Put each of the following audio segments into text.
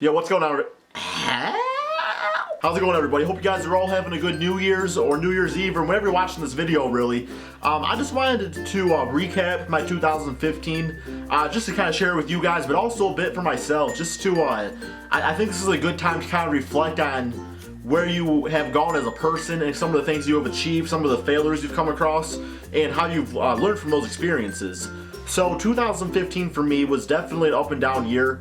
Yo, what's going on? How's it going, everybody? Hope you guys are all having a good New Year's or New Year's Eve or whenever you're watching this video, really. I just wanted to recap my 2015, just to kind of share with you guys, but also a bit for myself, just to, I think this is a good time to kind of reflect on where you have gone as a person and some of the things you have achieved, some of the failures you've come across, and how you've learned from those experiences. So 2015 for me was definitely an up and down year.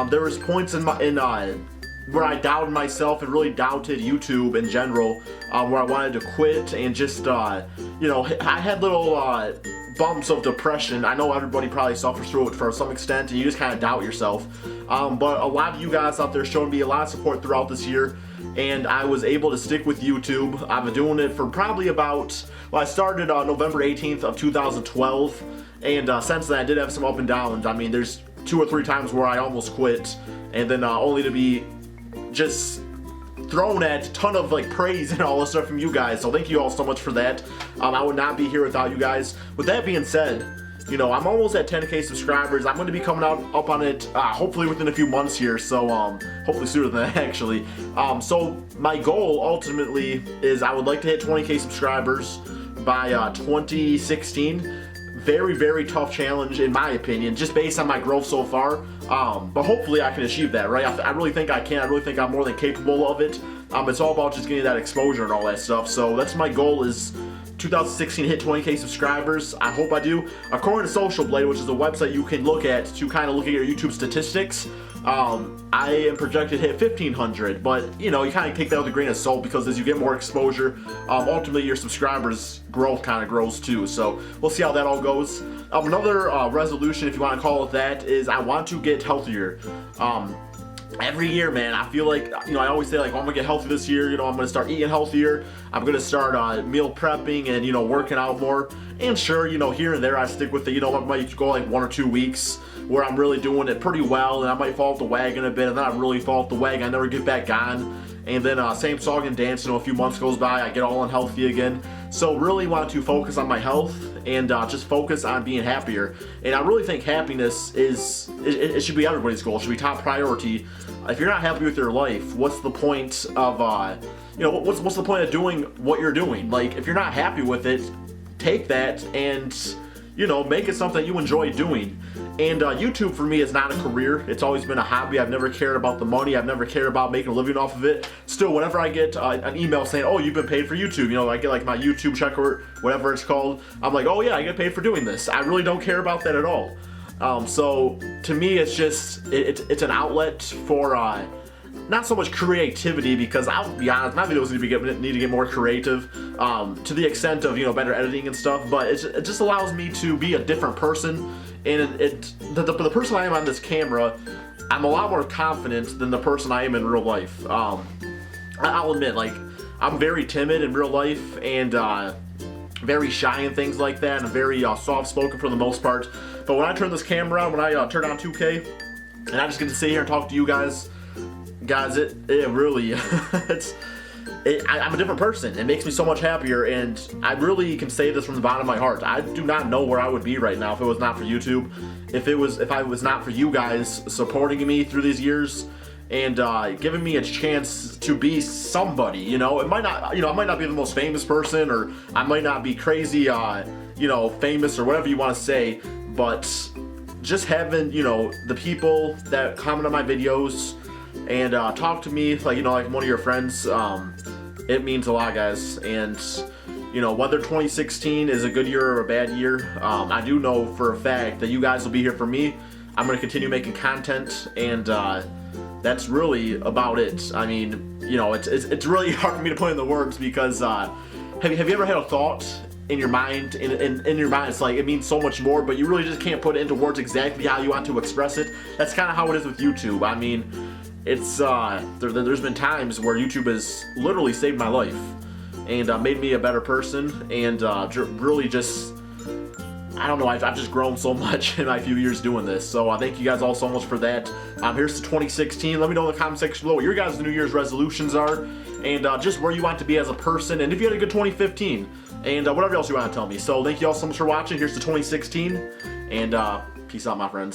There was points where I doubted myself and really doubted YouTube in general, where I wanted to quit and just, I had little bumps of depression. I know everybody probably suffers through it for some extent, and you just kind of doubt yourself. But a lot of you guys out there showed me a lot of support throughout this year, and I was able to stick with YouTube. I've been doing it for probably I started on November 18th of 2012, and since then I did have some up and downs. I mean, there's 2 or 3 times where I almost quit, and then only to be just thrown at a ton of praise and all this stuff from you guys. So thank you all so much for that. I would not be here without you guys. With that being said, I'm almost at 10K subscribers. I'm going to be coming up on it hopefully within a few months here, so hopefully sooner than that, actually. So my goal ultimately is I would like to hit 20K subscribers by 2016. Very, very tough challenge in my opinion, just based on my growth so far. But hopefully I can achieve that, right? I really think I can. I really think I'm more than capable of it. It's all about just getting that exposure and all that stuff. So that's my goal, is 2016 hit 20K subscribers. I hope I do. According to Social Blade, which is a website you can look at to kind of look at your YouTube statistics, I am projected to hit 1,500, but you kind of take that with a grain of salt, because as you get more exposure, ultimately your subscribers growth kind of grows too. So we'll see how that all goes. Another resolution, if you want to call it that, is I want to get healthier. Every year, man, I feel like, I always say, I'm gonna get healthy this year. I'm gonna start eating healthier. I'm gonna start meal prepping and, working out more. And sure, here and there I stick with it. I might go 1 or 2 weeks where I'm really doing it pretty well, and I might fall off the wagon a bit, and then I really fall off the wagon. I never get back on. And then same song and dance, a few months goes by, I get all unhealthy again. So really want to focus on my health and just focus on being happier. And I really think happiness it should be everybody's goal. It should be top priority. If you're not happy with your life, what's the point of what's the point of doing what you're doing? If you're not happy with it, take that and make it something you enjoy doing. And YouTube for me is not a career. It's always been a hobby. I've never cared about the money. I've never cared about making a living off of it. Still, whenever I get an email saying, "Oh, you've been paid for YouTube," I get my YouTube check or whatever it's called. I'm like, "Oh yeah, I get paid for doing this." I really don't care about that at all. So to me, it's just it's an outlet for not so much creativity, because I'll be honest, my videos need to get more creative, to the extent of better editing and stuff. But it just allows me to be a different person, and the person I am on this camera, I'm a lot more confident than the person I am in real life. I'll admit, I'm very timid in real life, and very shy and things like that, and very soft-spoken for the most part. But when I turn this camera on, when I turn on 2K, and I just get to sit here and talk to you guys, it really, I'm a different person. It makes me so much happier, and I really can say this from the bottom of my heart. I do not know where I would be right now if it was not for YouTube. If I was not for you guys supporting me through these years and giving me a chance to be somebody. It might not, I might not be the most famous person, or I might not be crazy, famous, or whatever you want to say, but just having, the people that comment on my videos and talk to me like one of your friends, it means a lot, guys. And whether 2016 is a good year or a bad year, I do know for a fact that you guys will be here for me. I'm going to continue making content, and that's really about it. I mean, it's really hard for me to put in the words, because have you ever had a thought in your mind, in your mind, it's it means so much more, but you really just can't put it into words exactly how you want to express it? That's kind of how it is with YouTube. I mean, it's there's been times where YouTube has literally saved my life and made me a better person, and really just, I don't know, I've just grown so much in my few years doing this. So thank you guys all so much for that. Here's to 2016. Let me know in the comment section below what your guys' New Year's resolutions are, and just where you want to be as a person, and if you had a good 2015, and whatever else you want to tell me. So thank you all so much for watching. Here's to 2016, and peace out, my friends.